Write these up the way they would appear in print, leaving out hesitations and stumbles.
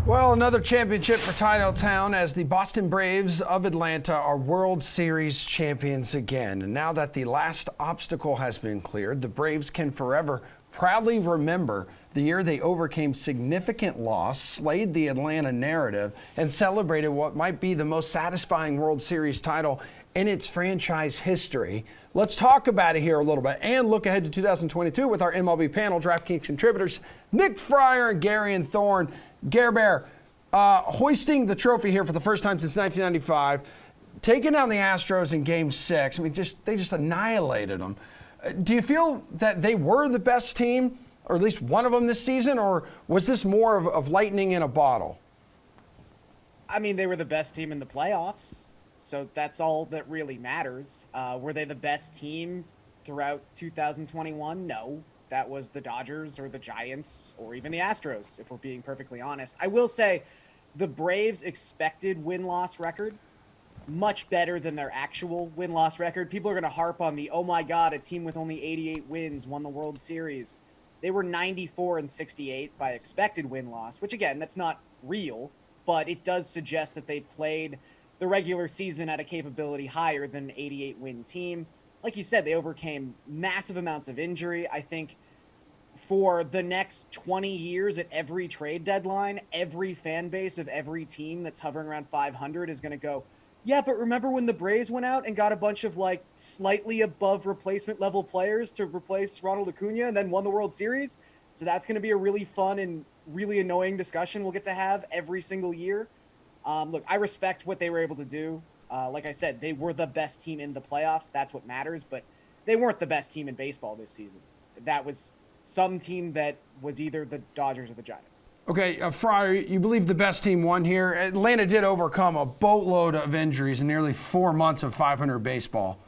Well, another championship for Titletown as the Boston Braves of Atlanta are World Series champions again. And now that the last obstacle has been cleared, the Braves can forever proudly remember the year they overcame significant loss, slayed the Atlanta narrative, and celebrated what might be the most satisfying World Series title in its franchise history. Let's talk about it here a little bit and look ahead to 2022 with our MLB panel, DraftKings contributors, Nick Friar and Garion Thorne. Gare Bear, hoisting the trophy here for the first time since 1995, taking down the Astros in Game 6. I mean, they just annihilated them. Do you feel that they were the best team, or at least one of them this season, or was this more of lightning in a bottle? I mean, they were the best team in the playoffs, so that's all that really matters. Were they the best team throughout 2021? No. That was the Dodgers or the Giants or even the Astros, if we're being perfectly honest. I will say the Braves' expected win-loss record, much better than their actual win-loss record. People are going to harp on the, oh my God, a team with only 88 wins won the World Series. They were 94-68 by expected win-loss, which again, that's not real, but it does suggest that they played the regular season at a capability higher than an 88-win team. Like you said, they overcame massive amounts of injury. I think for the next 20 years at every trade deadline, every fan base of every team that's hovering around 500 is going to go, yeah, but remember when the Braves went out and got a bunch of like slightly above replacement level players to replace Ronald Acuna and then won the World Series? So that's going to be a really fun and really annoying discussion we'll get to have every single year. Look, I respect what they were able to do. Like I said, they were the best team in the playoffs. That's what matters, but they weren't the best team in baseball this season. That was some team that was either the Dodgers or the Giants. Okay, Friar, you believe the best team won here. Atlanta did overcome a boatload of injuries in nearly 4 months of 500 baseball.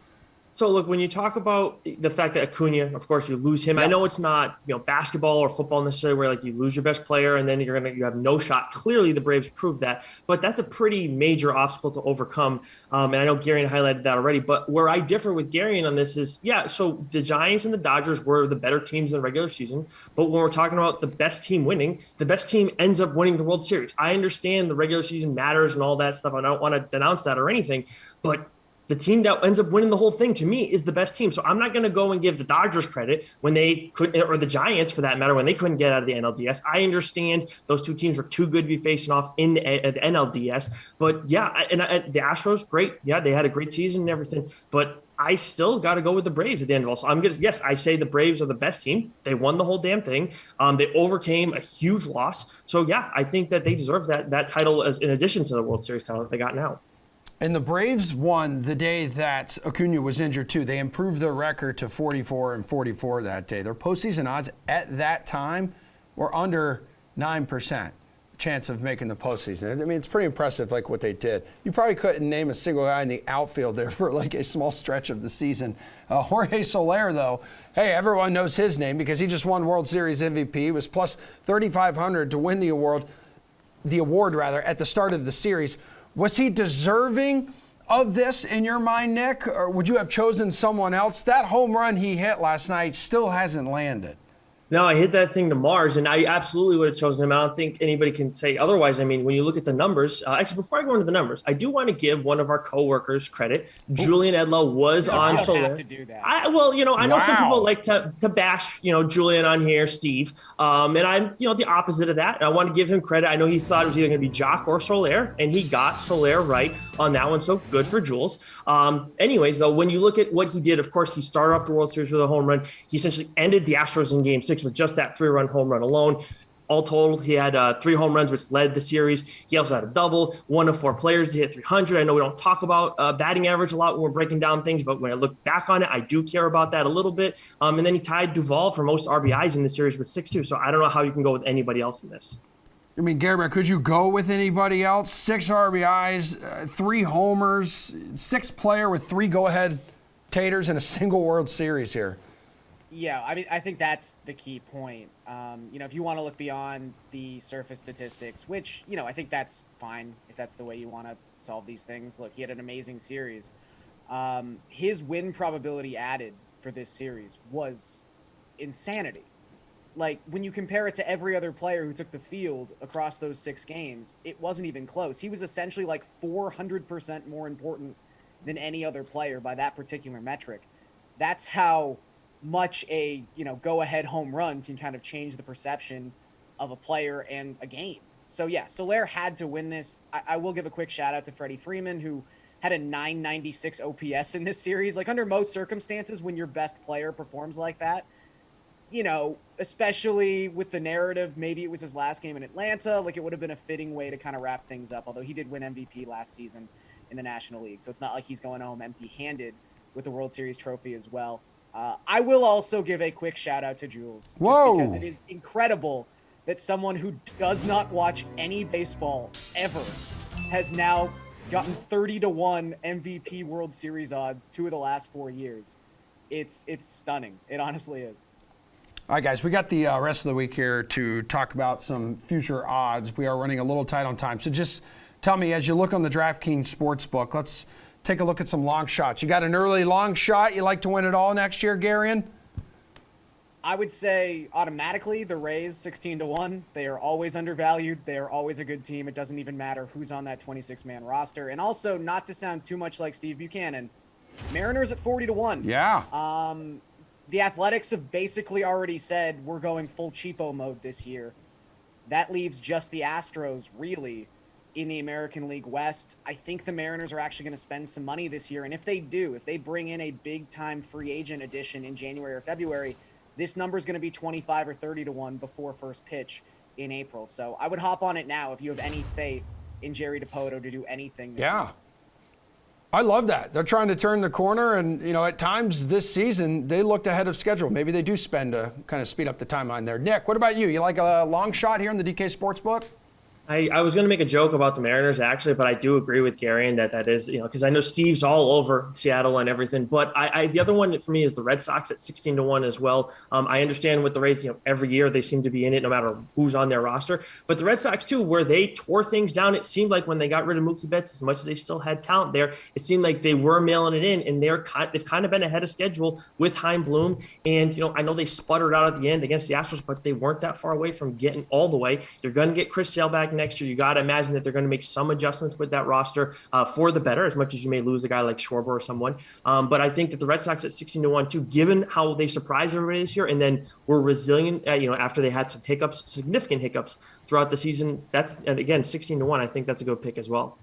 So look, when you talk about the fact that Acuna, of course, you lose him. Yep. I know it's not, basketball or football necessarily where like you lose your best player and then you have no shot. Clearly, the Braves proved that, but that's a pretty major obstacle to overcome. And I know Garion highlighted that already. But where I differ with Garion on this is, so the Giants and the Dodgers were the better teams in the regular season. But when we're talking about the best team winning, the best team ends up winning the World Series. I understand the regular season matters and all that stuff. I don't want to denounce that or anything, but the team that ends up winning the whole thing, to me, is the best team. So I'm not going to go and give the Dodgers credit when they couldn't, or the Giants for that matter, when they couldn't get out of the NLDS. I understand those two teams were too good to be facing off in the NLDS. But the Astros, great. Yeah, they had a great season and everything. But I still got to go with the Braves at the end of all. So I say the Braves are the best team. They won the whole damn thing. They overcame a huge loss. So I think that they deserve that title in addition to the World Series title that they got now. And the Braves won the day that Acuna was injured, too. They improved their record to 44-44 that day. Their postseason odds at that time were under 9% chance of making the postseason. I mean, it's pretty impressive, like, what they did. You probably couldn't name a single guy in the outfield there for, like, a small stretch of the season. Jorge Soler, though, hey, everyone knows his name because he just won World Series MVP. He was plus 3,500 to win the award at the start of the series. Was he deserving of this in your mind, Nick, or would you have chosen someone else? That home run he hit last night still hasn't landed. No, I hit that thing to Mars, and I absolutely would have chosen him. I don't think anybody can say otherwise. I mean, when you look at the numbers, actually, before I go into the numbers, I do want to give one of our coworkers credit. Julian Edlow was on Soler. You don't have to do that. I know some people like to bash, Julian on here, Steve, and I'm, the opposite of that. I want to give him credit. I know he thought it was either going to be Jock or Soler, and he got Soler right on that one. So good for Jules. Anyways, though, when you look at what he did, of course, he started off the World Series with a home run. He essentially ended the Astros in Game 6 with just that 3-run home run alone. All total, he had 3 home runs, which led the series. He also had a double, one of 4 players to hit 300. I know we don't talk about batting average a lot when we're breaking down things, but when I look back on it, I do care about that a little bit. And then he tied Duvall for most RBIs in the series with 6 So I don't know how you can go with anybody else in this. I mean, Garion, could you go with anybody else? 6 RBIs, 3 homers, 6th player with 3 go-ahead taters in a single World Series here. Yeah, I mean, I think that's the key point. If you want to look beyond the surface statistics, which, I think that's fine if that's the way you want to solve these things. Look, he had an amazing series. His win probability added for this series was insanity. like when you compare it to every other player who took the field across those 6 games, it wasn't even close. He was essentially like 400% more important than any other player by that particular metric. That's how much a, go ahead home run can kind of change the perception of a player and a game. So yeah, Soler had to win this. I will give a quick shout out to Freddie Freeman, who had a 996 OPS in this series. Like, under most circumstances, when your best player performs like that, especially with the narrative, maybe it was his last game in Atlanta, like it would have been a fitting way to kind of wrap things up, although he did win MVP last season in the National League. So it's not like he's going home empty-handed with the World Series trophy as well. I will also give a quick shout out to Jules. Whoa. Just because it is incredible that someone who does not watch any baseball ever has now gotten 30-1 MVP World Series odds 2 of the last 4 years. It's stunning. It honestly is. All right, guys, we got the rest of the week here to talk about some future odds. We are running a little tight on time. So just tell me, as you look on the DraftKings Sportsbook, let's take a look at some long shots. You got an early long shot you like to win it all next year, Garion? I would say automatically the Rays 16-1. They are always undervalued. They are always a good team. It doesn't even matter who's on that 26-man roster. And also, not to sound too much like Steve Buchanan, Mariners at 40-1. Yeah. The Athletics have basically already said we're going full cheapo mode this year. That leaves just the Astros, really, in the American League West. I think the Mariners are actually going to spend some money this year. And if they bring in a big-time free agent addition in January or February, this number is going to be 25 or 30-1 before first pitch in April. So I would hop on it now if you have any faith in Jerry DiPoto to do anything this Yeah. week. I love that. They're trying to turn the corner, and at times this season they looked ahead of schedule. Maybe they do spend to kind of speed up the timeline there. Nick, what about you? You like a long shot here in the DK Sportsbook? I was going to make a joke about the Mariners, actually, but I do agree with Garion that is, because I know Steve's all over Seattle and everything. But the other one for me is the Red Sox at 16-1 as well. I understand with the Rays, every year they seem to be in it no matter who's on their roster. But the Red Sox, too, where they tore things down, it seemed like when they got rid of Mookie Betts, as much as they still had talent there, it seemed like they were mailing it in, and they've kind of been ahead of schedule with Chaim Bloom. And, I know they sputtered out at the end against the Astros, but they weren't that far away from getting all the way. You're going to get Chris Sale back next year. You got to imagine that they're going to make some adjustments with that roster for the better, as much as you may lose a guy like Schwarber or someone. But I think that the Red Sox at 16-1 too, given how they surprised everybody this year and then were resilient, after they had some hiccups, significant hiccups throughout the season. And again, 16-1, I think that's a good pick as well.